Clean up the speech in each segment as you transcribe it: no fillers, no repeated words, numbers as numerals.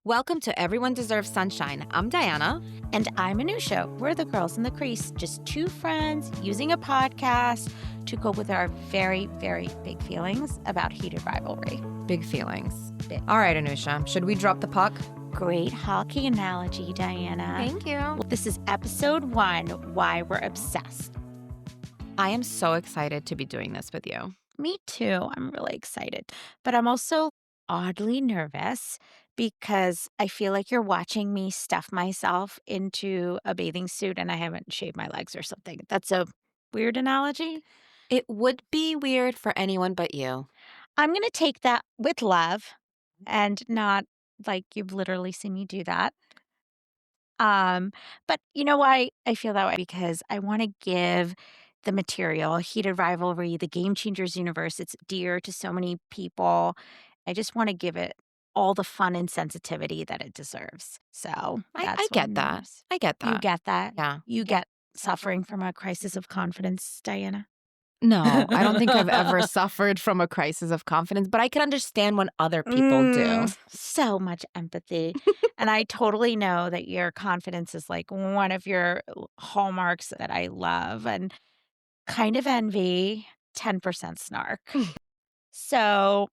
Welcome to Everyone Deserves Sunshine. I'm Diana. And I'm Anusha. We're the girls in the crease, just two friends using a podcast to cope with our very, very big feelings about heated rivalry. Big feelings. All right, Anusha, should we drop the puck? Great hockey analogy, Diana. Thank you. This is episode 1, Why We're Obsessed. I am so excited to be doing this with you. Me too. I'm really excited. But I'm also oddly nervous because I feel like you're watching me stuff myself into a bathing suit and I haven't shaved my legs or something. That's a weird analogy. It would be weird for anyone but you. I'm going to take that with love and not like you've literally seen me do that. But you know why I feel that way? Because I want to give the material, Heated Rivalry, the Game Changers universe. It's dear to so many people. I just want to give it all the fun and sensitivity that it deserves. So I get that. I get that. You get that? Yeah. You get suffering from a crisis of confidence, Diana? No, I don't think I've ever suffered from a crisis of confidence, but I can understand when other people do. So much empathy. And I totally know that your confidence is like one of your hallmarks that I love and kind of envy, 10% snark. So,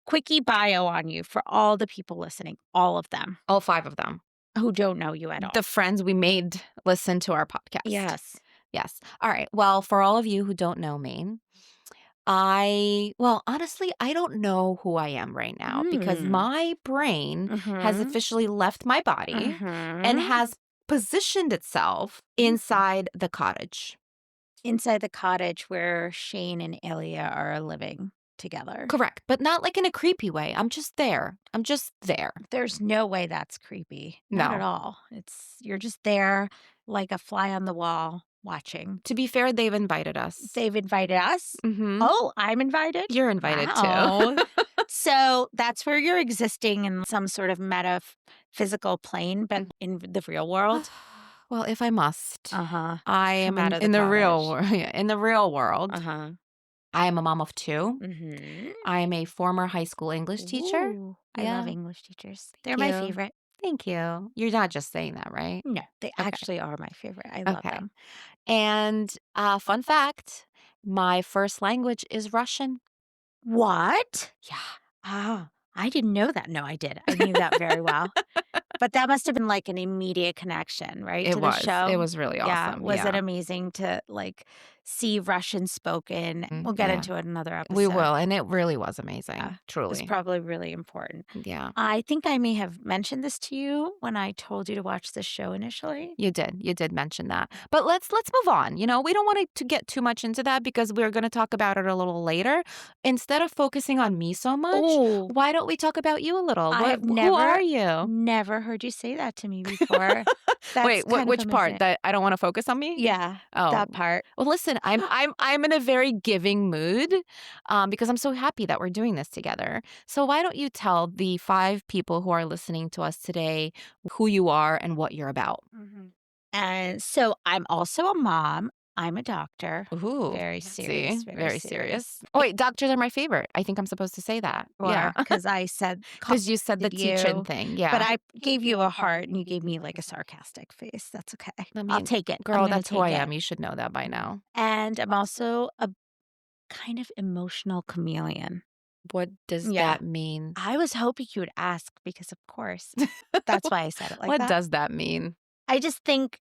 quickie bio on you for all the people listening, all of them. All 5 of them. Who don't know you at all. The friends we made listen to our podcast. Yes. Yes. All right. Well, for all of you who don't know me, honestly, I don't know who I am right now because my brain has officially left my body and has positioned itself inside the cottage. Inside the cottage where Shane and Ilya are living together. Correct. But not like in a creepy way. I'm just there. There's no way that's creepy. Not No. at all. You're just there like a fly on the wall watching. To be fair, they've invited us. They've invited us? Mm-hmm. Oh, I'm invited? You're invited too. So that's where you're existing in some sort of metaphysical plane, but in the real world? Well, if I must, I am out of in the the real cottage. world. Yeah, in the real world, I am a mom of 2. I am a former high school English teacher. Ooh, I Yeah. love English teachers. They're Thank my you. favorite. Thank you. You're not just saying that, right? No, they actually are my favorite. I love Okay. them. And fun fact, my first language is Russian. What? Yeah. Ah, I didn't know that. No, I did. I knew that very well. But that must have been like an immediate connection, right? It to the show. It was really awesome. Was it amazing to like see Russian spoken? We'll get into it in another episode. We will. And it really was amazing. It was Truly. probably really important. Yeah. I think I may have mentioned this to you when I told you to watch this show initially. You did mention that. But let's move on. You know, we don't want to get too much into that because we're going to talk about it a little later. Instead of focusing on me so much, why don't we talk about you a little? Who are you? Never heard you say that to me before. Wait, which part? That I don't want to focus on me? Yeah, that part. Well, listen, I'm in a very giving mood because I'm so happy that we're doing this together. So why don't you tell the 5 people who are listening to us today who you are and what you're about? And so I'm also a mom. I'm a doctor. Ooh, very serious. Very serious. Oh, wait, doctors are my favorite. I think I'm supposed to say that. Yeah, because I said because you said the teaching thing. Yeah, but I gave you a heart and you gave me like a sarcastic face. That's okay. I'll take it, girl. That's who I am. You should know that by now. And I'm also a kind of emotional chameleon. What does that mean? I was hoping you would ask because, of course, that's why I said it like that. What does that mean? I just think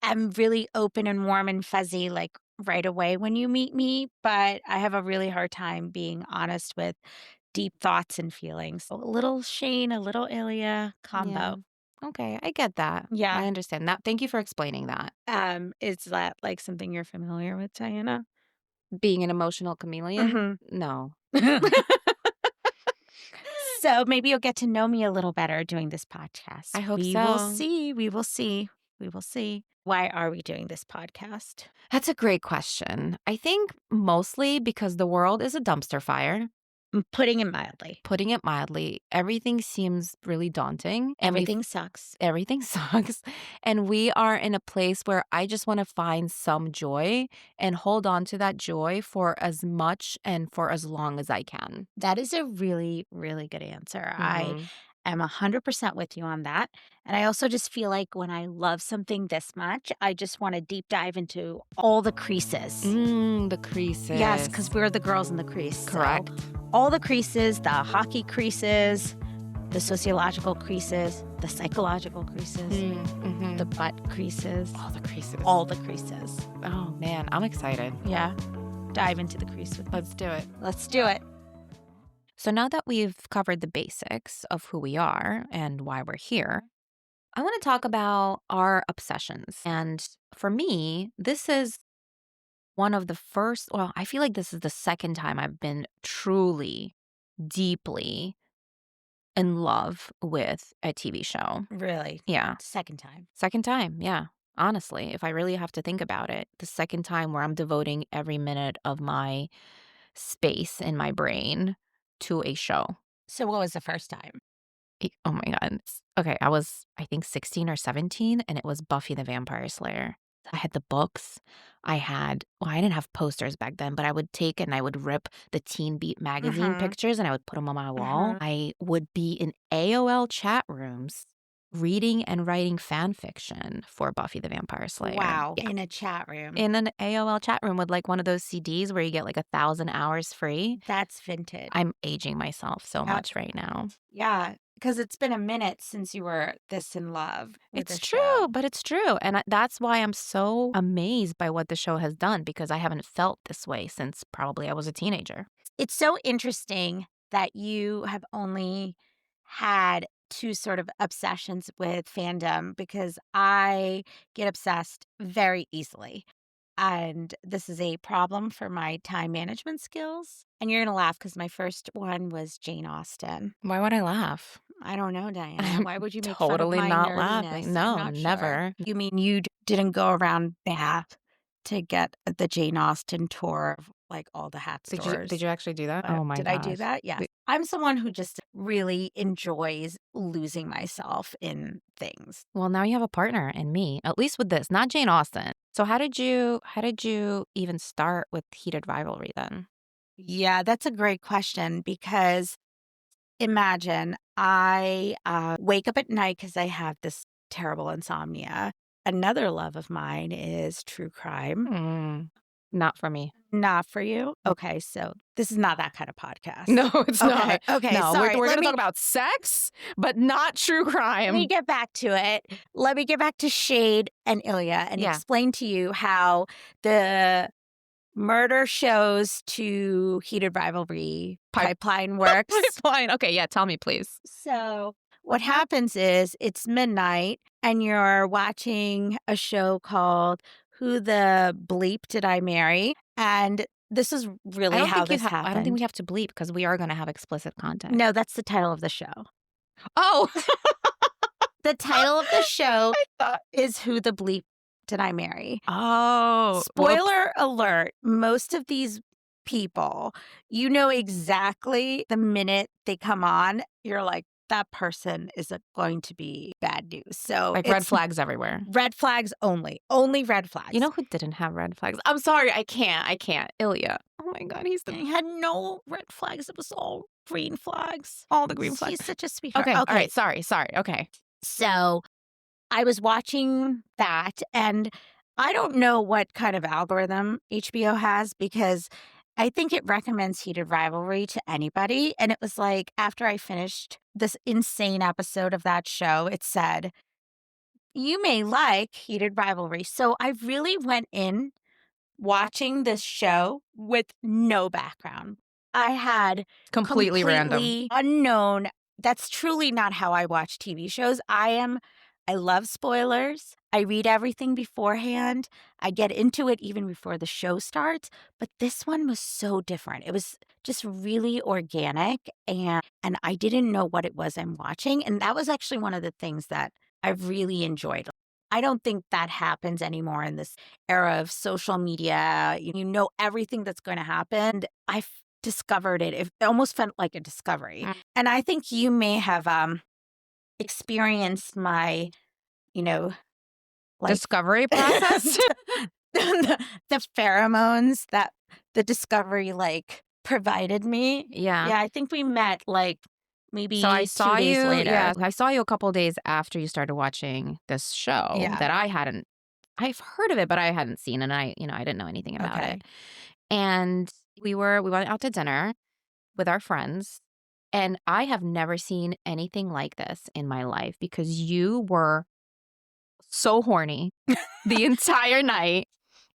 I'm really open and warm and fuzzy like right away when you meet me, but I have a really hard time being honest with deep thoughts and feelings. So a little Shane, a little Ilya combo. Yeah. Okay, I get that. Yeah. I understand that. Thank you for explaining that. Is that like something you're familiar with, Diana? Being an emotional chameleon? No. So maybe you'll get to know me a little better doing this podcast. I hope so. We will see. Why are we doing this podcast? That's a great question. I think mostly because the world is a dumpster fire. Putting it mildly. Everything seems really daunting. Everything sucks. And we are in a place where I just want to find some joy and hold on to that joy for as much and for as long as I can. That is a really, really good answer. I am 100% with you on that. And I also just feel like when I love something this much, I just want to deep dive into all the creases. The Yes, creases. because we're the girls in the crease. Correct. So all the creases, the hockey creases, the sociological creases, the psychological creases, the butt creases, All the creases. all the creases. Oh, man, I'm excited. Yeah. Dive into the crease with me. Let's do it. Let's do it. So now that we've covered the basics of who we are and why we're here, I want to talk about our obsessions. And for me, this is one of the first, well, I feel like this is the second time I've been truly, deeply in love with a TV show. Really? Yeah. Second time. Second time. Yeah. Honestly, if I really have to think about it, the second time where I'm devoting every minute of my space in my brain to a show. So what was the first time? Oh my God. Okay, I was, I think, 16 or 17, and it was Buffy the Vampire Slayer. I had the books. Well, I didn't have posters back then, but I would take and I would rip the Teen Beat magazine pictures and I would put them on my wall. I would be in AOL chat rooms reading and writing fan fiction for Buffy the Vampire Slayer. Wow. Yeah. In a chat room. In an AOL chat room with like one of those CDs where you get like 1,000 hours free. That's vintage. I'm aging myself so much right now. Yeah, because it's been a minute since you were this in love with It's the true, show. but it's true. And that's why I'm so amazed by what the show has done, because I haven't felt this way since probably I was a teenager. It's so interesting that you have only had two sort of obsessions with fandom because I get obsessed very easily. And this is a problem for my time management skills. And you're going to laugh because my first one was Jane Austen. Why would I laugh? I don't know, Diana. I'm Why would you make totally fun of my not nerdiness? laughing. No, I'm not never. Sure. You mean you didn't go around Bath to get the Jane Austen tour of like all the hat stores? Did you actually do that? Oh my Did gosh. I do that? Yes. I'm someone who just really enjoys losing myself in things. Well, now you have a partner in me, at least with this, not Jane Austen. So how did you even start with heated rivalry then? Yeah, that's a great question because imagine I wake up at night because I have this terrible insomnia. Another love of mine is true crime. Not for me. Not for you? Okay, so this is not that kind of podcast. No, it's not. Okay, No, sorry. we're going to talk about sex, but not true crime. Let me get back to it. Let me get back to Shade and Ilya and explain to you how the murder shows to heated rivalry pipeline works. Pipeline. Okay, yeah, tell me, please. So what happens is it's midnight and you're watching a show called Who the Bleep Did I Marry? And this is really how this happened. I don't think we have to bleep because we are going to have explicit content. No, that's the title of the show. Oh. The title of the show is Who the Bleep Did I Marry? Oh. Spoiler alert, most of these people, you know exactly the minute they come on, you're like, that person is going to be bad news. So like red flags everywhere. Red flags only. Only red flags. You know who didn't have red flags? I'm sorry, I can't. Ilya. Oh my God, He had no red flags. It was all green flags. All the green flags. He's such a sweetheart. Okay. All right. Sorry. Okay. So I was watching that, and I don't know what kind of algorithm HBO has because I think it recommends heated rivalry to anybody. And it was like, after I finished this insane episode of that show, it said, you may like heated rivalry. So I really went in watching this show with no background. I had completely random, unknown. That's truly not how I watch TV shows. I love spoilers. I read everything beforehand. I get into it even before the show starts. But this one was so different. It was just really organic, and I didn't know what it was I'm watching. And that was actually one of the things that I really enjoyed. I don't think that happens anymore in this era of social media. You know everything that's going to happen. I discovered it. It almost felt like a discovery. And I think you may have experienced my, like discovery process. the pheromones that the discovery provided me. Yeah. Yeah, I think we met So I maybe 2 saw days you, yeah, later. I saw you a couple days after you started watching this show Yeah. that I've heard of it, but I hadn't seen it, and I didn't know anything about it. Okay. And we went out to dinner with our friends, and I have never seen anything like this in my life because you were so horny the entire night.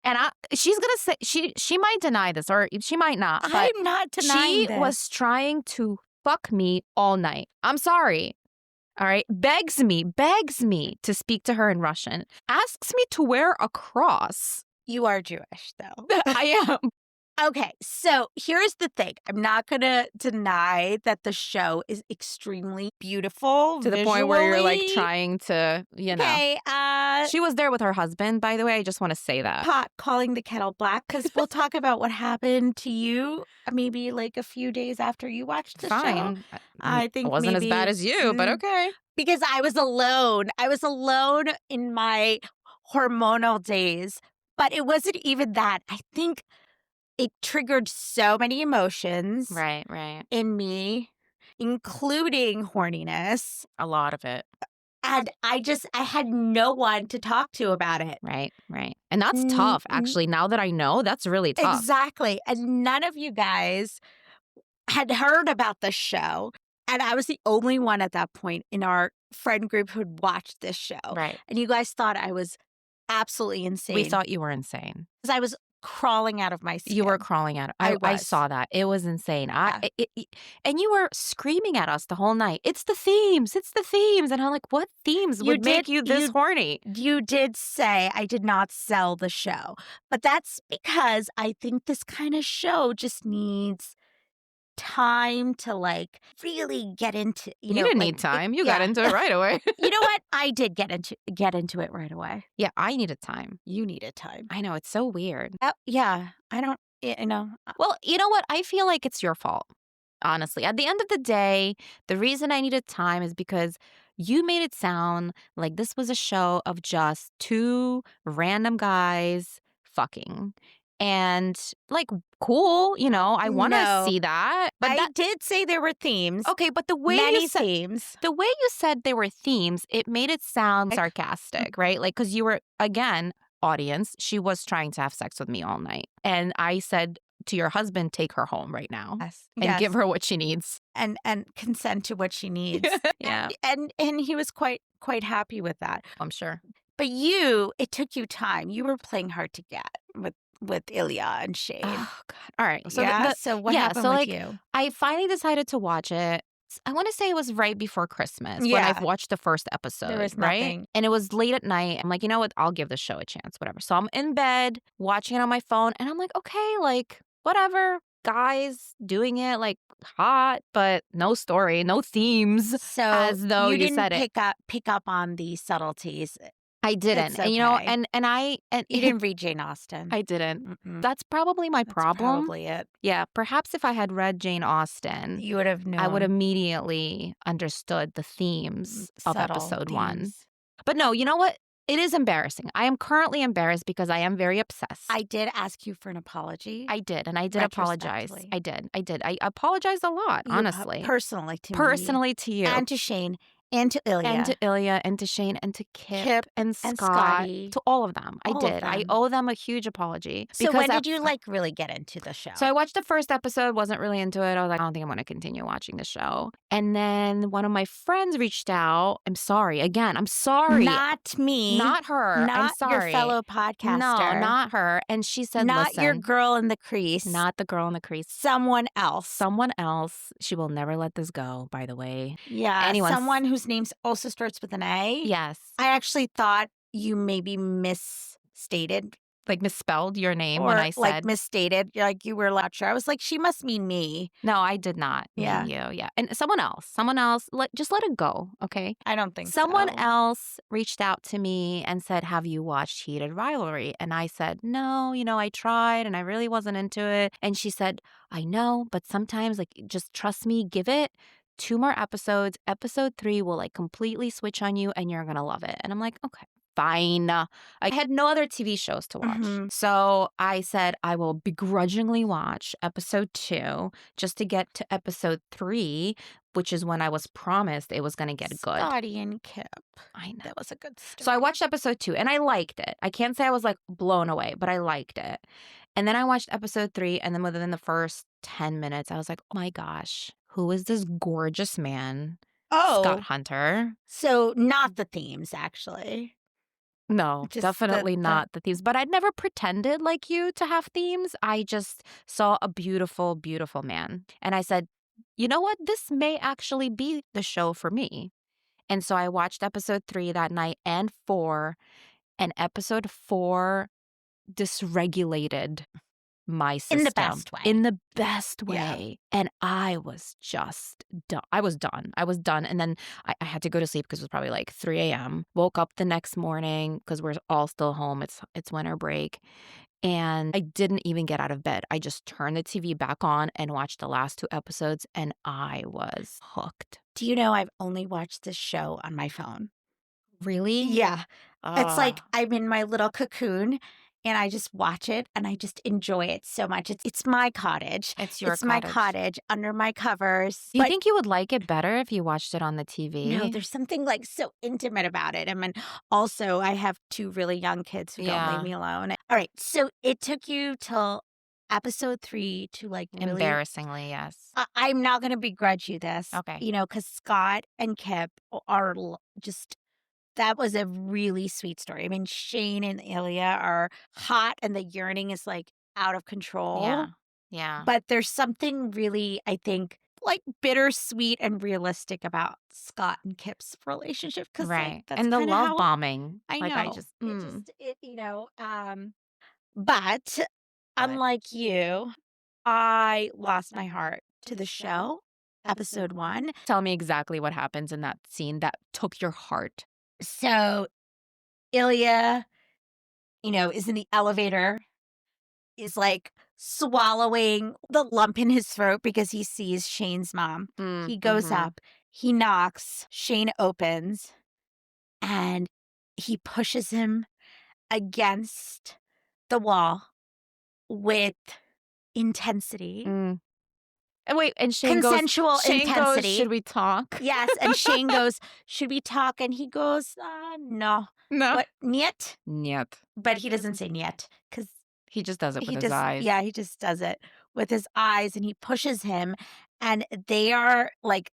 And she's gonna say she might deny this or she might not, but I'm not denying she this. was trying to fuck me all night. I'm sorry. All right. Begs me to speak to her in Russian. Asks me to wear a cross. You are Jewish, though. I am. Okay, so here's the thing. I'm not gonna deny that the show is extremely beautiful To the point where you're like visually. trying to, Okay, She was there with her husband, by the way. I just want to say that. pot calling the kettle black because we'll talk about what happened to you maybe like a few days after you watched the show. Fine. I It think wasn't as maybe bad as you, but okay. because I was alone. I was alone in my hormonal days, but it wasn't even that. I think it triggered so many emotions Right. in me, including horniness. A lot of it. And I had no one to talk to about it. Right. And that's tough, actually. Now that I know, that's really tough. Exactly. And none of you guys had heard about the show. And I was the only one at that point in our friend group who'd watched this show. Right. And you guys thought I was absolutely insane. We thought you were insane. Because I was crawling out of my skin. You were crawling out. I saw that. It was insane. And you were screaming at us the whole night. It's the themes. And I'm like, what themes would make you this horny? You did say I did not sell the show. But that's because I think this kind of show just needs time to like really get into. You didn't need time. You got into it right away. You know what? I did get into it right away. Yeah, I needed time. You needed time. I know, it's so weird. Yeah, I don't. You know. Well, you know what? I feel like it's your fault. Honestly, at the end of the day, the reason I needed time is because you made it sound like this was a show of just two random guys fucking. And like, cool, I want to No. see that. But I did say there were themes. okay, but the way Many you said themes. the way you said there were themes, it made it sound sarcastic, right? Like, because you were, again, audience, she was trying to have sex with me all night. And I said to your husband, take her home right now and give her what she needs. And consent to what she needs. Yeah. And he was quite happy with that. I'm sure. But it took you time. You were playing hard to get with Ilya and Shane. Oh, God. All right. So so what happened with you? I finally decided to watch it. I want to say it was right before Christmas when Yeah. I watched the first episode. There was right? nothing. And it was late at night. I'm like, you know what? I'll give the show a chance, whatever. So I'm in bed watching it on my phone, and I'm like, okay, like, whatever. Guys doing it, like, hot, but no story, no themes. So as though you didn't said it. pick up on the subtleties. I didn't. It's And, okay. and You didn't read Jane Austen. I didn't. Mm-mm. That's probably my That's problem. probably it. Yeah, perhaps if I had read Jane Austen, You would have known. I would immediately understood the themes of subtle episode 1. themes. But no, you know what? It is embarrassing. I am currently embarrassed because I am very obsessed. I did ask you for an apology. I did, and I did apologize. Retrospectively. I did. I apologized a lot, You, honestly. personally to me. Personally to you. And to Shane. And to Ilya. And to Ilya, and to Shane, and to Kip and and Scott. Scotty. To all of them. I All of did. I them. owe them a huge apology. So because when did you really get into the show? So I watched the first episode, wasn't really into it. I was like, I don't think I'm going to continue watching the show. And then one of my friends reached out. I'm sorry. Again, I'm sorry. Not me. Not her. Not I'm sorry. your fellow podcaster. No, not her. And she said, not listen. your girl in the crease. Not the girl in the crease. Someone else. Someone else. She will never let this go, by the way. Yeah. Anyone. Someone whose name also starts with an A. Yes. I actually thought you maybe misstated. Like misspelled your name or when I said. like misstated. Like you were not sure. I was like, she must mean me. No, I did not mean you. Yeah. And someone else, just let it go, okay? I don't think Someone so. else reached out to me and said, have you watched Heated Rivalry? And I said, no, I tried and I really wasn't into it. And she said, I know, but sometimes, like, just trust me, give it 2 more episodes. Episode 3 will, like, completely switch on you and you're going to love it. And I'm like, okay. Fine. I had no other TV shows to watch. Mm-hmm. So I said I will begrudgingly watch episode 2 just to get to episode 3 which is when I was promised it was gonna get good. Scotty and Kip. I know. That was a good So I story. watched episode 2 and I liked it. I can't say I was, like, blown away, but I liked it. And then I watched episode 3, and then within the first 10 minutes, I was like, "Oh my gosh, who is this gorgeous man, Scott Oh, Hunter?" so not the themes, actually. No, Just definitely the not the themes, but I'd never pretended like you to have themes. I just saw a beautiful, beautiful man, and I said, "You know what? This may actually be the show for me." And so I watched episode 3 that night and 4, and episode 4 dysregulated my in the system best way. in the best Yeah. way, and I was just done. I was done. I was done, and then I had to go to sleep because it was probably, like, 3 a.m. Woke up the next morning because 'cause we're all still home, it's winter break, and I didn't even get out of bed. I just turned the TV back on and watched the last 2 episodes, and I was hooked. Do you know I've only watched this show on my phone? Really? Yeah. It's like Ah, I'm in my little cocoon and I just watch it and I just enjoy it so much. It's my cottage. it's your It's my cottage. cottage under my covers. Do you But think you would like it better if you watched it on the no, TV? there's something like so intimate about it. I mean, also I have 2 really young kids who don't leave Yeah. me alone. All right. So it took you till episode 3 to like really Embarrassingly, yes. I'm not going to begrudge you this, Okay. because Scott and Kip are just that was a really sweet story. I mean, Shane and Ilya are hot and the yearning is, like, out of control, Yeah. Yeah. but there's something really, I think, like, bittersweet and realistic about Scott and Kip's relationship because, like, Right. that's And the kinda love how bombing. I Like, I know. just It just but love it. unlike you, I lost my heart to the show, episode 1. Tell me exactly what happens in that scene that took your heart. So, Ilya, is in the elevator is, like, swallowing the lump in his throat because he sees Shane's mom. He goes Mhm. up, he knocks, Shane opens, and he pushes him against the wall with intensity, Mm. And wait, and consensual Shane goes, "Should intensity. we talk?" Yes, and Shane goes, "Should we talk?" And he goes, no." No. What? "Niet?" Niet. But he doesn't say "niet" because He just does it with he his just yeah, eyes. he just does it with his eyes, and he pushes him, and they are, like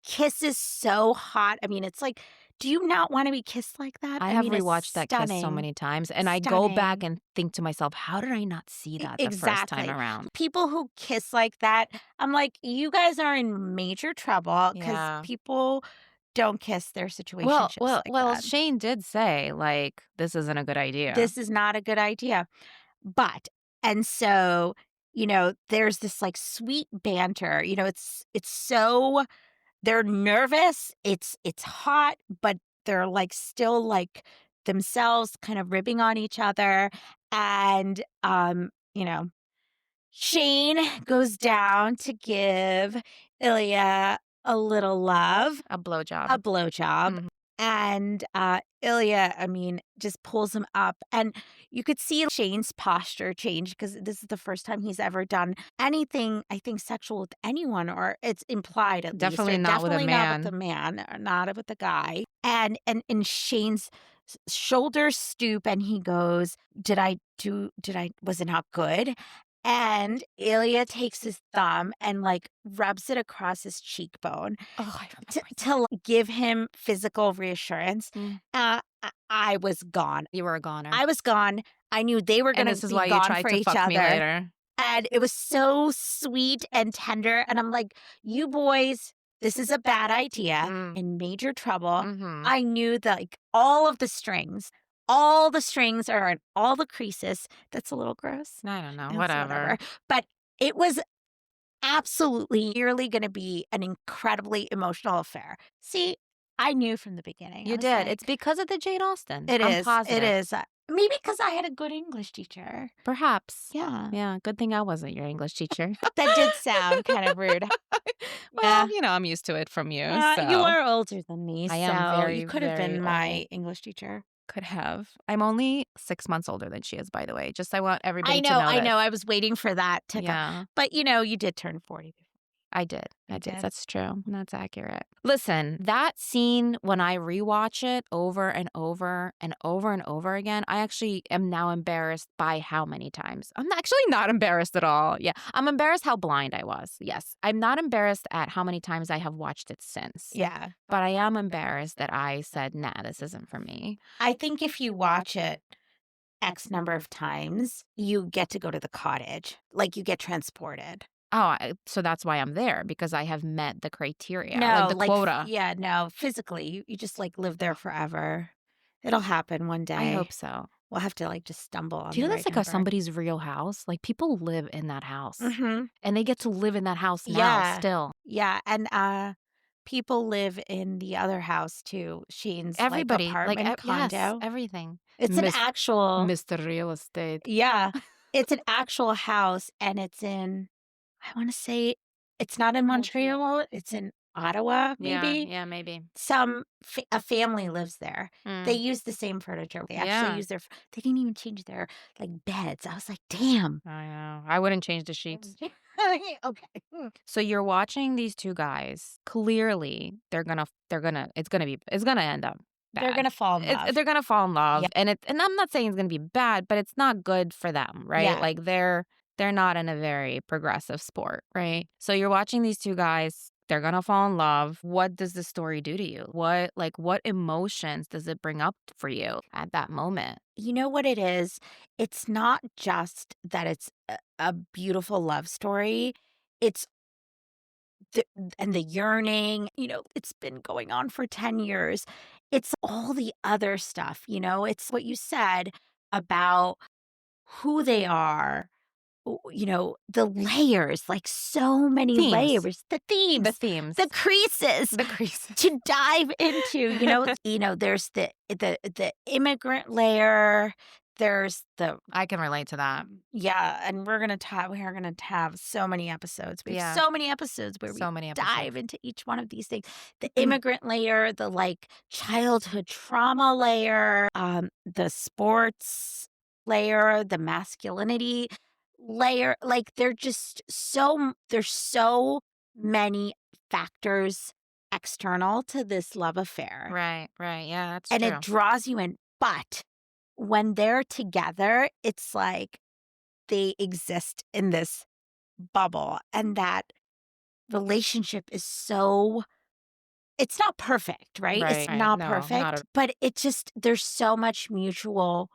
kiss is so hot. I mean, it's like, do you not wanna be kissed like that? I I have mean, it's rewatched that kiss so stunning, many times, and I go back stunning. and think to myself, "How did I not see that the first time Exactly. around?" People who kiss like that, I'm like, "You guys are in major trouble because Yeah. people don't kiss their Well situationships well like well, that. Shane did say, like, "This isn't a good idea." This is not a good idea." But and so, there's this, like, sweet banter, it's so they're nervous, it's hot, but they're, like, still, like, themselves kind of ribbing on each other, and, Shane goes down to give Ilya a little love, A a blowjob. blowjob, Mhm. and, Ilya, I mean, just pulls him up, and you could see Shane's posture change because this is the first time he's ever done anything, I think, sexual with anyone, or it's implied at least, or Definitely not with a definitely not with the man. man, or not with the guy, and Shane's shoulders stoop, and he goes, Did I was it not good?" And Ilya takes his thumb and, like, rubs it across his cheekbone Oh, I to remember to, like, give him physical reassurance. Mm. I was gone. You were a goner. I was gone. I knew they were And gonna this is be why you gone tried for to each fuck me other, later. and it was so sweet and tender, and I'm like, "You boys, this is a bad idea, Mm. in major trouble." Mhm. I knew that, like, all the strings are in all the creases. That's a little gross. I don't know, It's whatever, whatever. but it was absolutely nearly gonna be an incredibly emotional affair. See, I knew from the beginning. I You was did. It's like, because of the Jane Austen. "It I'm is, it positive. is." Maybe because I had a good English teacher. Perhaps. Yeah. Yeah, good thing I wasn't your English teacher. That did sound kind of rude. Well, Yeah. I'm used to it from you, You so are older than me, I am so you very, could have very been old. my English teacher. Could have. I'm only 6 months older than she is, by the way. Just I want everybody to know I this. know, I was waiting for that to come. Yeah. But, you did turn 40 before. I did. You I did. did? That's true. That's accurate. Listen, that scene, when I rewatch it over and over and over and over again, I actually am now embarrassed by how many times. I'm actually not embarrassed at all. Yeah. I'm embarrassed how blind I was. Yes. I'm not embarrassed at how many times I have watched it since. Yeah. But I am embarrassed that I said, nah, this isn't for me. I think if you watch it X number of times, you get to go to the cottage. Like, you get transported. Oh, so that's why I'm there, because I have met the criteria, like No, the like, quota. yeah, no, physically, you just, like, live there forever. It'll happen one I day. hope so. We'll have to, like, just stumble on Do you the know that's right like a number. somebody's real house? Like, people live in that house, Mhm. and they get to live in that house now Yeah. still. Yeah, and, people live in the other house too, Shane's, like, Everybody, like, apartment, yes, condo. everything. It's an Mis actual Mr. Real Estate. Yeah, it's an actual house, and it's in I wanna say it's not in Montreal, it's in Ottawa, Yeah, maybe? yeah, maybe. A family lives there. They Mm, use the same furniture. They actually yeah, use they didn't even change their, like, beds. I was like, "Damn." I know. I wouldn't change the sheets. Okay. So you're watching these 2 guys. Clearly, it's gonna end up They're bad. gonna fall in It's love. they're gonna fall in Yeah. love, and I'm not saying it's gonna be bad, but it's not good for them, right? Yeah. Like, they're not in a very progressive sport, right? So you're watching these 2 guys, they're gonna fall in love. What does the story do to you? What emotions does it bring up for you at that moment? You know what it is? It's not just that it's a beautiful love story. It's the and the yearning, it's been going on for 10 years. It's all the other stuff, It's what you said about who they are, the layers, like so many Themes. layers, the The themes, themes. the creases The creases. to dive into, there's the immigrant layer, there's the I can relate to that. yeah, and we are gonna have so many episodes. We have Yeah, so many episodes where we so many episodes. dive into each one of these things. The immigrant layer, the like childhood trauma layer, the sports layer, the masculinity layer. Like there's so many factors external to this love affair. Right, right. Yeah, that's And it true. draws you in. But when they're together, it's like they exist in this bubble, and that relationship is so it's not perfect, right? It's Right, right. not No, not perfect, a but it just there's so much mutual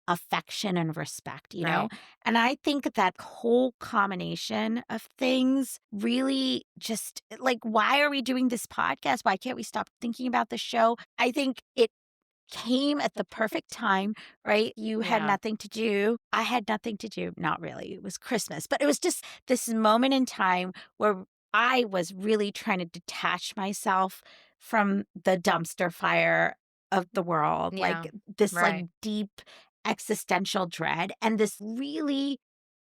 affection and respect, right. And I think that whole combination of things really just like, why are we doing this podcast? Why can't we stop thinking about the show? I think it came at the perfect time, right? You had Yeah, nothing to do. I had nothing to do. Not really. It was Christmas, but it was just this moment in time where I was really trying to detach myself from the dumpster fire of the world, yeah. like this like Right, deep existential dread and this really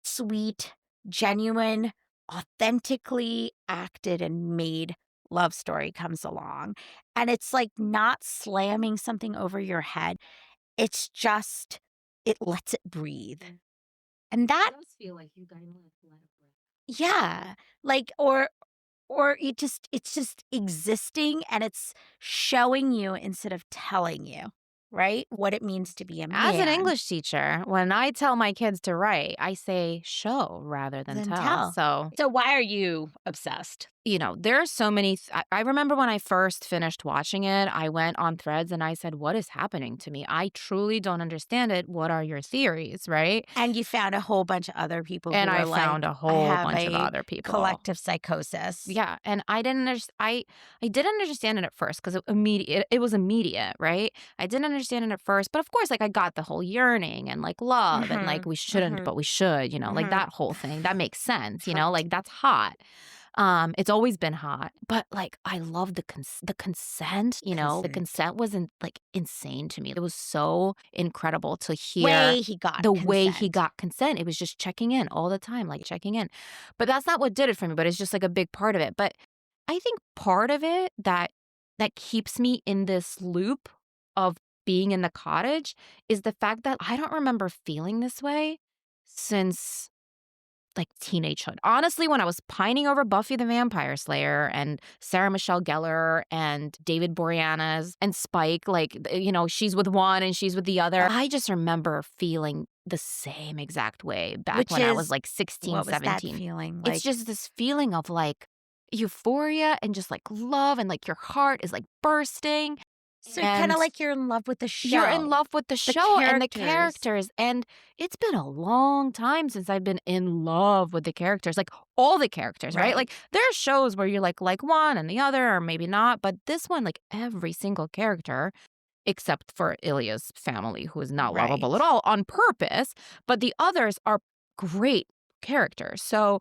sweet, genuine, authentically acted and made love story comes along. And it's like not slamming something over your head. It's just, it lets it breathe. And that, does feel like you guys let it breathe. yeah, like, or it's just existing and it's showing you instead of telling you, right? What it means to be a As an man, English teacher, when I tell my kids to write, I say show rather than then tell. tell. So, So why are you obsessed? there are so many. I remember when I first finished watching it, I went on Threads and I said, what is happening to me? I truly don't understand it. What are your theories? Right. And you found a whole bunch of other people who And I were found like, a I whole have bunch of a other people. collective psychosis. Yeah, and I didn't understand it at first because it was immediate, right? I didn't understand it at first, but of course, like, I got the whole yearning and, like, love and, like, Mhm, we shouldn't, mhm, but we should, like, mhm. that whole thing, that makes sense, Right. like, that's hot. It's always been hot, but, like, I love the consent, the Consent. consent wasn't, like, insane to me. It was so incredible to hear Way he got the way he consent. got consent. It was just checking in all the time, like, checking in. But that's not what did it for me, but it's just, like, a big part of it. But I think part of it that keeps me in this loop of being in the cottage is the fact that I don't remember feeling this way since like teenagehood. Honestly, when I was pining over Buffy the Vampire Slayer and Sarah Michelle Gellar and David Boreanaz and Spike, like, she's with one and she's with the other. I just remember feeling the same exact way back Which when I was is like 16, what was that 17. feeling It's like? just this feeling of like euphoria and just like love and like your heart is like bursting. So kinda And like you're in love with the you're in show, love with the the show and the characters. characters, and it's been a long time since I've been in love with the characters, like, all the characters, right? Right, Like, there are shows where you like one and the other or maybe not, but this one, like, every single character, except for Ilya's family, who is not lovable at right. all on purpose, but the others are great characters. So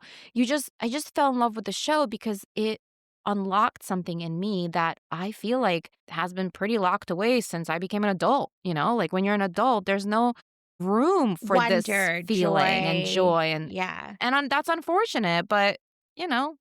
I just fell in love with the show because it unlocked something in me that I feel like has been pretty locked away since I became an adult. Like when you're an adult, there's no room for this Wonder, feeling and joy, joy yeah. that's unfortunate, but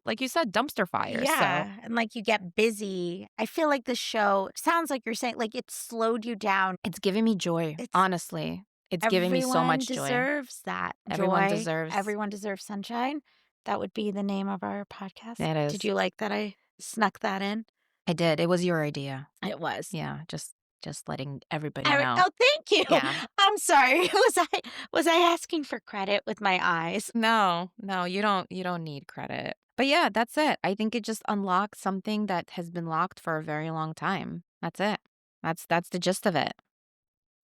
like you said, dumpster fire. So Yeah, and, like, you get busy. I feel like the show sounds like you're saying, like, it slowed you down. it's giving me joy, It's honestly. It's giving me so everyone much joy. deserves that Everyone joy. deserves Everyone deserves sunshine. That would be the name of our podcast. it Did is. you like that I snuck that in? I did. It was your idea. It was. Yeah, just letting everybody know. Oh, thank you. Yeah. I'm sorry. Was I asking for credit with my eyes? No, no, you don't need credit. But yeah, that's it. I think it just unlocks something that has been locked for a very long time. That's it. That's the gist of it.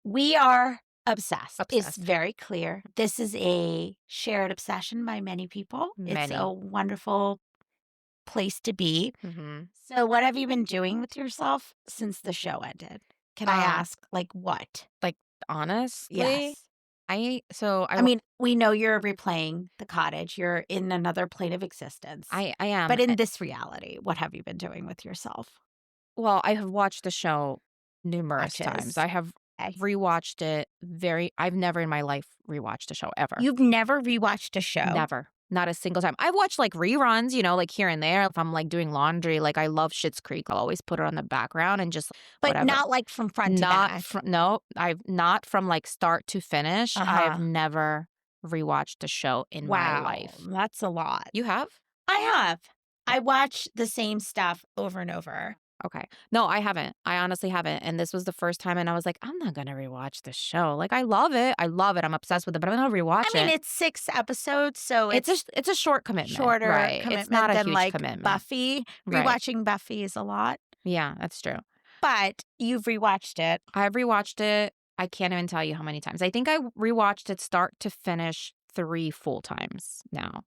We are obsessed. It's Obsessed. very clear. This is a shared obsession by many people. It's a Many. wonderful place to be. Mhm. So, what have you been doing with yourself since the show ended? Can I Um, ask, like, what? like honestly, Yes. I I mean, we know you're replaying the cottage. You're in another plane of existence. I am. But in this reality, what have you been doing with yourself? Well, I have watched the show numerous times. Watches. I have Okay. rewatched it I've never in my life rewatched a show ever. You've never rewatched a show, Never. Not a single time. I've watched, like, reruns, like, here and there. If I'm, like, doing laundry, like, I love Schitt's Creek. I'll always put it on the background and just but whatever. not like from front to Not back. from no, I've not from, like, start to finish. I've Uh-huh. never rewatched a show in my Wow, life. that's a lot. You have? I have. Oh, I watch the same stuff over and over. okay. No, I haven't. I honestly haven't, and this was the first time, and I was like, "I'm not gonna rewatch this show." Like, I love it. I love it. I'm obsessed with it, but I'm gonna I rewatch mean, it. it's 6 episodes, so It's it's it's a short commitment, shorter right. It's not commitment a than, huge like, commitment. Buffy. Right. Rewatching Buffy is a lot, Yeah, that's true. but you've rewatched it. I've rewatched it. I can't even tell you how many times. I think I rewatched it start to finish 3 full times now.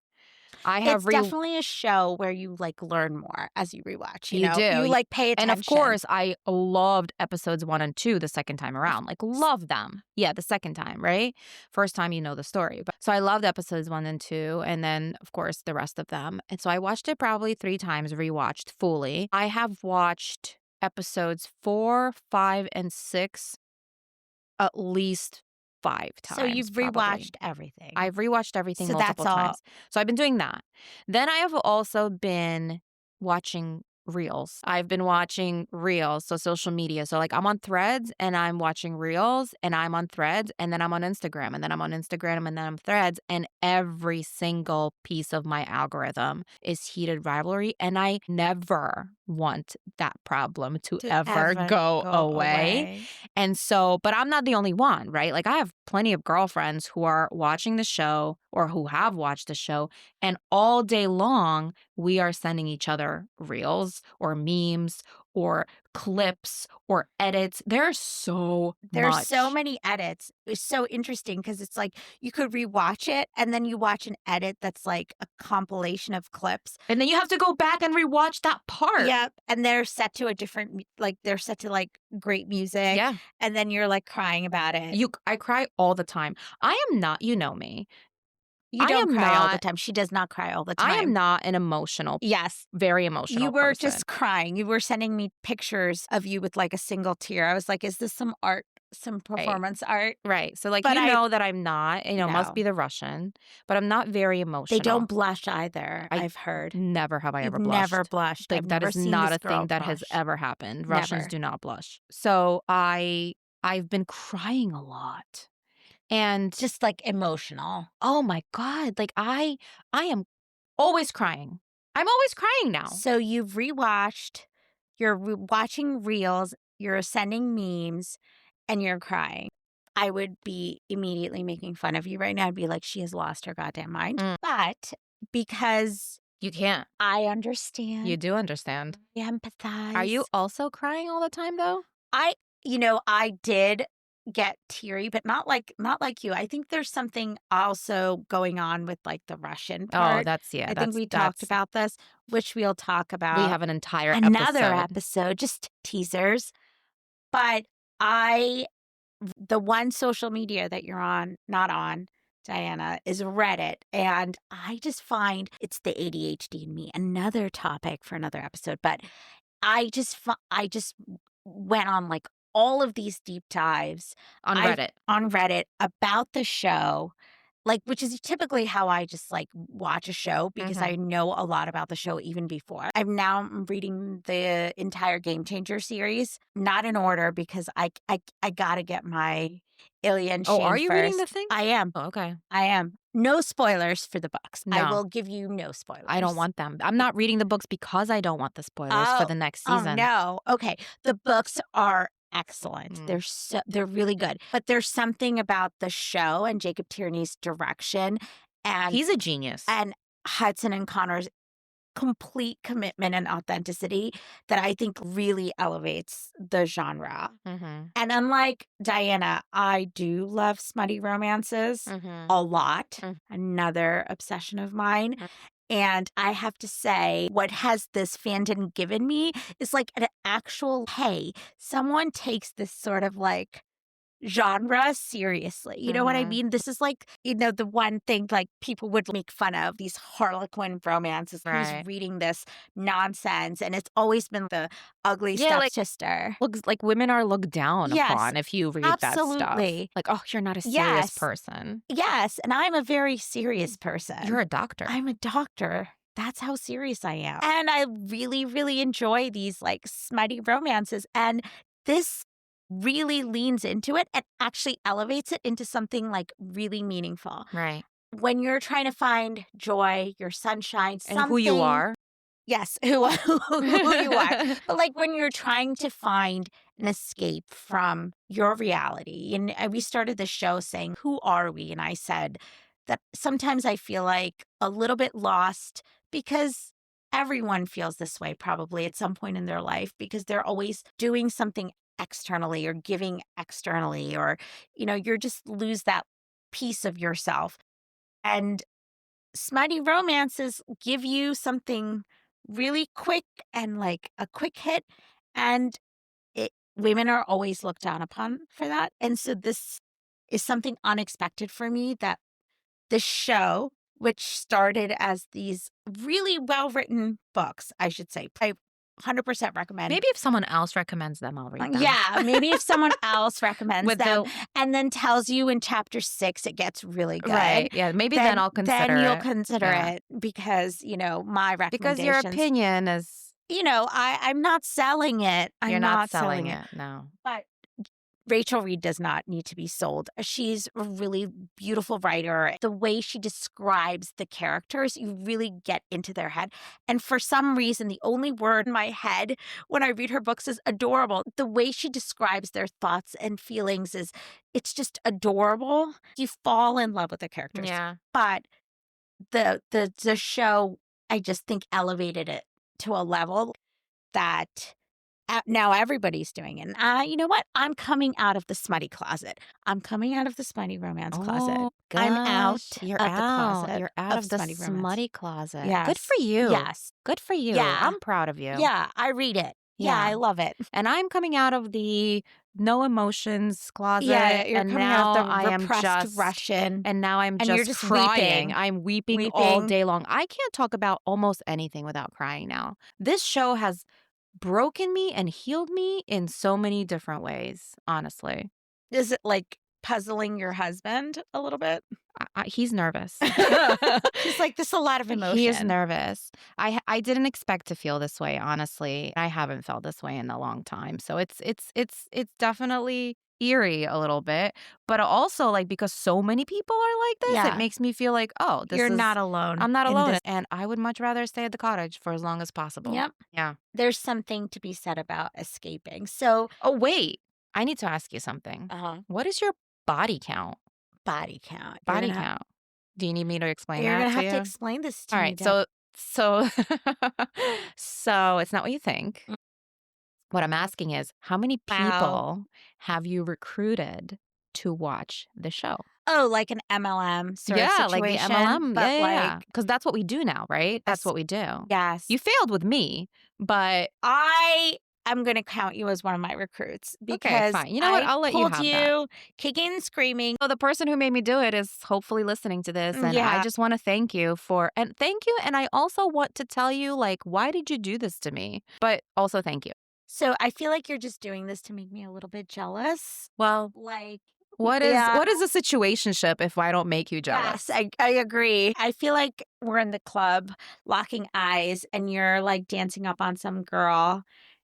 I It's have definitely a show where you, like, learn more as you rewatch, you You know? do. You, like, pay And of attention. course, I loved episodes 1 and 2 the second time around. Like, love them. Yeah, the second time, right? First time you know the story. But so I loved episodes 1 and 2, and then, of course, the rest of them. And so I watched it probably 3 times, rewatched fully. I have watched episodes 4, 5, and 6 at least 5 So times, you've probably. rewatched everything. I've rewatched everything So that's multiple all. times. So I've been doing that. Then I have also been watching reels. I've been watching reels, so social media. So like I'm on Threads and I'm watching reels and I'm on Threads and then I'm on Instagram and then I'm on Instagram and then I'm Threads and every single piece of my algorithm is heated rivalry and I never want that problem to To ever ever go go away. away. And so, but I'm not the only one, right? Like I have plenty of girlfriends who are watching the show or who have watched the show and all day long we are sending each other reels or memes or clips or edits. There's so There's much. so many edits. It's so interesting because it's like you could rewatch it and then you watch an edit that's like a compilation of clips. And then you have to go back and rewatch that part. Yep. And they're set to a different, like, they're set to like great music. Yeah. And then you're like crying about it. I cry all the time. I am not, you know me. You I don't am cry all the not time. She does not cry all the I am time. not an emotional, Yes. very You emotional were person. just crying. You were sending me pictures of you with like a single tear. I was like, is this some art, some Right. performance art? Right. So like But you I know that I'm not, must No. be the Russian, but I'm not very emotional. They don't blush either, I I've heard. Never have I You've ever never blushed. blushed. Like I've that never is seen not this a girl thing that has blush. ever happened. Russians Never. do not blush. So I've been crying a lot. And Just, like, emotional. oh my God, like I am always crying. I'm always crying now. So you've rewatched, you're watching reels, you're sending memes, and you're crying. I would be immediately making fun of you right now. I'd be like, "She has lost her goddamn mind." Mm. But because You can't. I You understand, do understand. I Are you empathize. also crying all the time though? I I did get teary, but not like you. I think there's something also going on with, like, the Russian Oh, part. I think that's we talked about this, which we'll talk we about have an entire another episode. episode, just teasers. But I the one social media that you're on not on, Diana, is Reddit, and I just find it's the ADHD in me, another topic for another episode, but I just went on, like, all of these deep dives On I Reddit. on Reddit about the show, like, which is typically how I just, like, watch a show because I Mhm. know a lot about the show even before. I'm reading the entire Game Changer series, not in order because I gotta get my Ilya and Oh, are Shane you reading the first. thing? I am. Oh, okay. I am. No spoilers for the books. I No, will give you no I don't spoilers. want them. I'm not reading the books because I don't want the spoilers for Oh, the next oh, season. no. Okay. The books are excellent. Mm. They're really good. But there's something about the show and Jacob Tierney's direction and He's a genius. and Hudson and Connor's complete commitment and authenticity that I think really elevates the genre. Mhm. And unlike Diana, I do love smutty romances Mhm. a lot. Mm. Another obsession of mine. Mm. And I have to say, what has this fandom given me is like an actual, hey, someone takes this sort of like genre seriously. You know what I Mhm. mean? This is like, the one thing like people would make fun of these Harlequin romances. Who's Right. reading this nonsense? And it's always been the ugly Yeah, like stepsister. looks like women are looked down Yes, upon if you read that stuff. absolutely. Like, "Oh, you're not a serious Yes, person. yes. And I'm a very serious You're person. a doctor." I'm a doctor. That's how serious I am. And I really, really enjoy these like smutty romances. And this really leans into it and actually elevates it into something like really meaningful. Right. When you're trying to find joy, your sunshine, And who you something, are. yes, who you are. But like when you're trying to find an escape from your reality. And we started the show saying, "Who are we?" And I said that sometimes I feel like a little bit lost because everyone feels this way probably at some point in their life because they're always doing something externally or giving externally, or, you're just lose that piece of yourself. And smutty romances give you something really quick and like a quick hit, and women are always looked down upon for that. And so this is something unexpected for me, that the show, which started as these really well-written books, I should say, I 100% recommend. Maybe if someone else recommends them, I'll read them. Yeah, maybe if someone else recommends With them the and then tells you in chapter 6 it gets really good, right, yeah, maybe then then I'll then consider you'll it. consider Yeah. it because, my Because your recommendations, opinion is I'm not selling it. you're I'm not not selling selling it. it, no. But Rachel Reed does not need to be sold. She's a really beautiful writer. The way she describes the characters, you really get into their head. And for some reason, the only word in my head when I read her books is adorable. The way she describes their thoughts and feelings it's just adorable. You fall in love with the characters. Yeah. But the show, I just think elevated it to a level that now everybody's doing it. And you know what? I'm coming out of the smutty closet. I'm coming out of the smutty romance closet. Oh I'm gosh, out you're of the out. closet You're out of of the smutty romance. smutty closet. Good for Yes. you. Yes. Good for you. Yeah. I'm proud of you. Yeah. I read it. Yeah. Yeah. I love it. And I'm coming out of the no emotions Yeah. closet, You're and coming out now of the I am repressed just Russian and now I'm and you're just just crying. weeping, I'm weeping all weeping. day long. I can't talk about almost anything without crying now. This show has broken me and healed me in so many different ways, honestly. Is it like puzzling your husband a little bit? He's nervous. He's like, this is a lot of He is emotion. nervous. I didn't expect to feel this way, honestly. I haven't felt this way in a long time. So it's definitely eerie a little bit, but also, like, because so many people are like this, it Yeah. makes me feel like, "Oh, You're not alone I'm not in alone," this. and I would much rather stay at the cottage for as long as possible. Yep. Yeah. There's something to be said about escaping. So, Oh, wait. I need to ask you something. uh What is your body count? body count. Body count. Do you need me to explain You're that gonna to have to you? explain this to me, Alright, Dad. so so it's not what you think. What I'm asking is, how many Wow. people have you recruited to watch the show? Oh, like an MLM sort of Yeah, like the situation, MLM. but Yeah, yeah, yeah. like Because that's what we do now, right? That's s what we do. yes. You failed with me, but I am gonna count you as one of my recruits okay, because fine. You know what? I I'll let you pulled have that. you kicking and screaming. So the person who made me do it is hopefully listening to this, and I Yeah. just wanna thank you thank you, and I also want to tell you, like, why did you do this to me? But also thank you. So I feel like you're just doing this to make me a little bit jealous. Well, Like, what yeah. is a situationship if I don't make you Yes, jealous? I agree. I feel like we're in the club locking eyes and you're like dancing up on some girl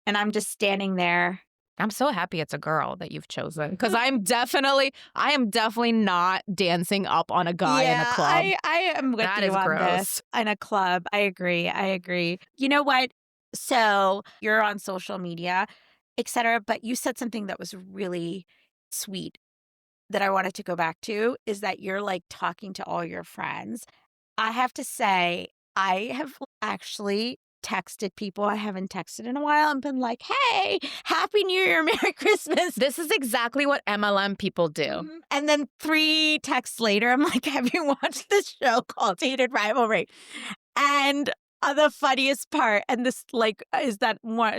and I'm just standing there. I'm so happy it's a girl that you've chosen because I am definitely not dancing up on a guy in a Yeah, club. I am with That you is on this. gross. In a club. I agree. I agree. You know what? So you're on social media, etc. But you said something that was really sweet that I wanted to go back to is that you're like talking to all your friends. I have to say, I have actually texted people I haven't texted in a while and been like, "Hey, happy New Year, Merry Christmas." This is exactly what MLM people do. And then 3 texts later, I'm like, "Have you watched this show called Hated Rivalry?" And, the funniest part, and this, like, is that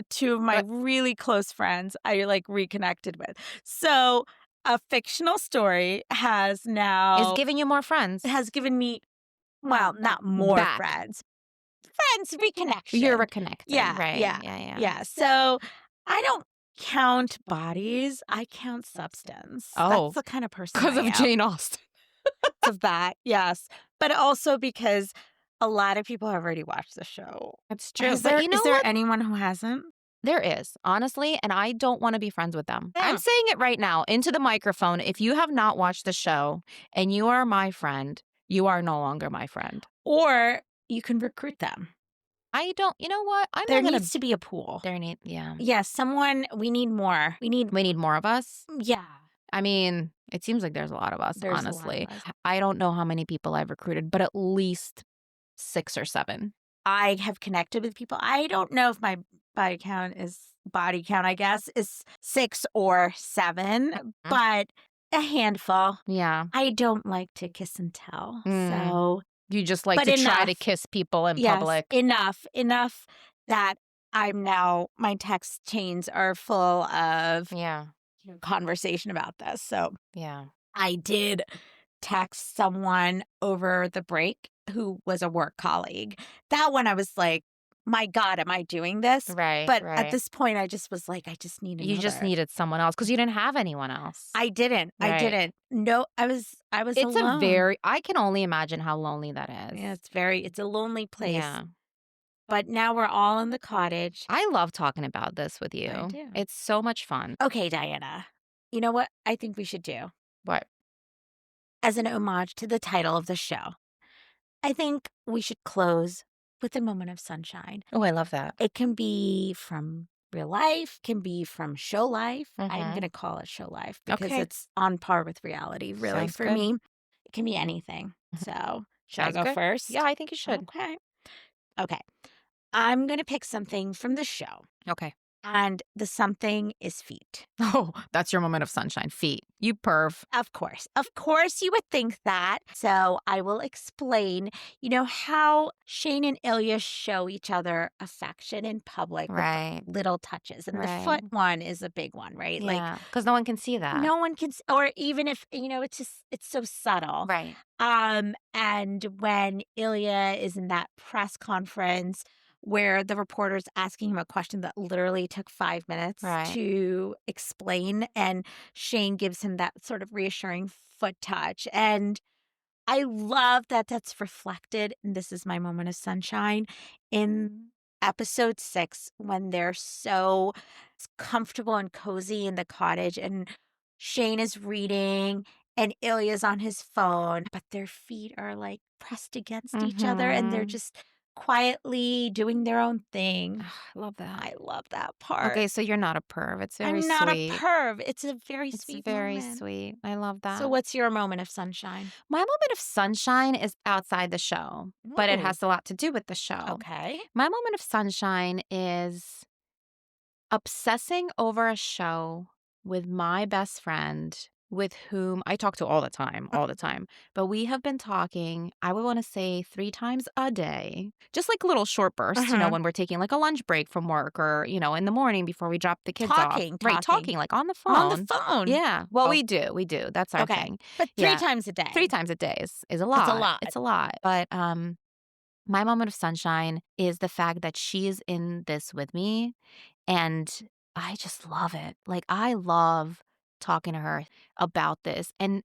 2 of my But really close friends I, like, reconnected with. So, a fictional story is giving you more friends. has given me, well, not more Back. friends You're reconnection. reconnecting, Yeah, right? yeah, Yeah, yeah. yeah. So, I don't count bodies, I count substance. That's Oh, the kind of person because I of am. Jane Austen. Of that, yes. But also because a lot of people have already watched the show. That's true. But you Is know there what? anyone who hasn't? There is, honestly, and I don't wanna be friends with them. I'm Yeah. saying it right now into the microphone. If you have not watched the show and you are my friend, you are no longer my friend. Or you can recruit them. I don't you know what? I'm There not gonna needs to be a pool. yeah. Yes, someone we need more. We need We need more of us. yeah, I mean, it seems like there's a lot of us, there's a lot of honestly. us. I don't know how many people I've recruited, but at least 6 or 7. I have connected with people. I don't know if my body count, I guess, is 6 or 7, Mm. but a handful. Yeah. I don't like to kiss and tell. Mm. So, You just like but to try to enough. kiss people in Yes, public. enough that I'm now my text chains are full of Yeah. conversation about this. So, Yeah. I did text someone over the break who was a work colleague. That one I was like, "My god, am I doing this?" Right, But at right. this point, I just was like, "I just need You just another." needed someone else because you didn't have anyone else. I Right. didn't. No, I was It's a alone. very I can only imagine how lonely that is. Yeah, it's a lonely place. Yeah. But now we're all in the cottage. I love talking about this with I you. do. It's so much fun. Okay, Diana. You know what I think we should do? What? As an homage to the title of the show, I think we should close with a moment of sunshine. Oh, I love that. It can be from real life, can be from show life. I'm Mhm. going to call it show life because Okay. it's on par with reality, really, Sounds for good. me. It can be anything. So, should I Sounds go good. Yeah, first? I think you should. Okay. Okay. I'm going to pick something from the show, Okay. and the something is feet. Oh, that's your moment of sunshine. Feet. You perv. Of course. Of course, you would think that. So I will explain, you know, how Shane and Ilya show each other affection in public with Right. little touches. And the Right. foot one is a big one, right? Like, Yeah. Because no one can see that. no one can, or even if, it's so subtle. Right. And when Ilya is in that press conference where the reporter's asking him a question that literally took 5 minutes Right. to explain, and Shane gives him that sort of reassuring foot touch. And I love that that's reflected, and this is my moment of sunshine, in episode 6 when they're so comfortable and cozy in the cottage. And Shane is reading and Ilya's on his phone, but their feet are like pressed against each other and they're Mhm. just quietly doing their own thing. I love that. I love that part. Okay, so you're not a perv. It's very I'm not a sweet. perv. It's a very It's sweet very moment. sweet. I love So, that. what's your moment of sunshine? My moment of sunshine is outside the show, but it Ooh, has a lot to do with the show. okay. My moment of sunshine is obsessing over a show with my best friend, with whom I talk to all the time. But we have been talking, I would want to say 3 times a day, just like little short bursts, Uh-huh. when we're taking like a lunch break from work or, in the morning before we drop the kids off. Talking, Right. talking. Talking like on the On the phone. phone. Yeah. Well, Oh, we do. We do. That's our okay. thing. But 3 Yeah. times a Three day. times a day is a That's a lot. lot. It's a lot. But my moment of sunshine is the fact that she is in this with me, and I just love it. Like, I love talking to her about this and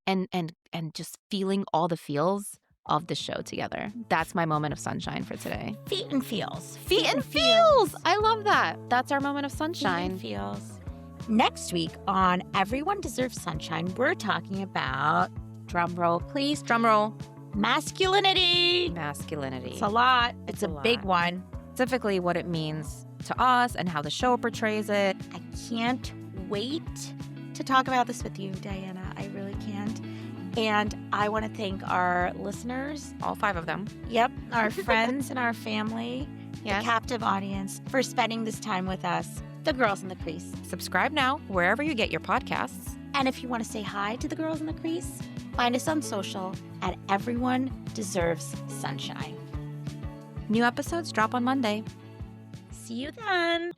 just feeling all the feels of the show together. That's my moment of sunshine for today. Feet and feels. Feet and feels. I love that. That's our moment of Feet sunshine. and feels. Next week on Everyone Deserves Sunshine, we're talking about, drum roll please, Drum roll. masculinity. Masculinity. It's a lot. It's a a big lot. one. Specifically what it means to us and how the show portrays it. I can't wait to talk about this with you, Diana. I really can't. And I want to thank our listeners, All 5 of them. yep, our friends and our family, Yes. the captive audience, for spending this time with us, the Girls in the Crease. Subscribe now wherever you get your podcasts. And if you want to say hi to the Girls in the Crease, find us on social at Everyone Deserves Sunshine. New episodes drop on Monday. See you then.